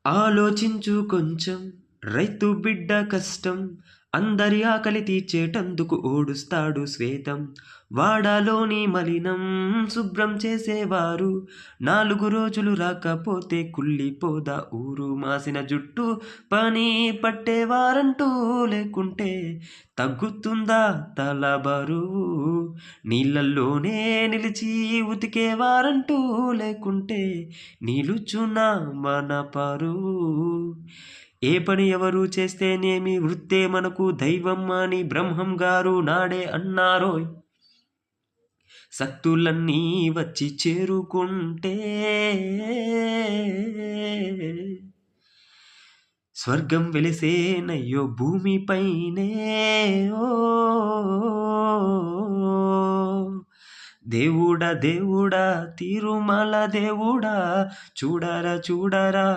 ఆలోచించు కొంచెం రైతు బిడ్డ కష్టం అందరి ఆకలి తీర్చేటందుకు ఓడుస్తాడు శ్వేతం వాడాలోని మలినం శుభ్రం చేసేవారు 4 రోజులు రాకపోతే కుళ్ళిపోదా ఊరు మాసిన జుట్టు పని పట్టేవారంటూ లేకుంటే తగ్గుతుందా తల బరువు నీళ్ళల్లోనే నిలిచి ఉతికేవారంటూ లేకుంటే నిలుచునా మన పరువు ఏ పని ఎవరు చేస్తేనేమి వృత్తే మనకు దైవం అని బ్రహ్మం గారు నాడే అన్నారోయ్ శక్తులన్నీ వచ్చి చేరుకుంటే స్వర్గం వెలిసేనయ్యో భూమిపైనే ఓ దేవుడా దేవుడా తిరుమల దేవుడా చూడరా చూడరా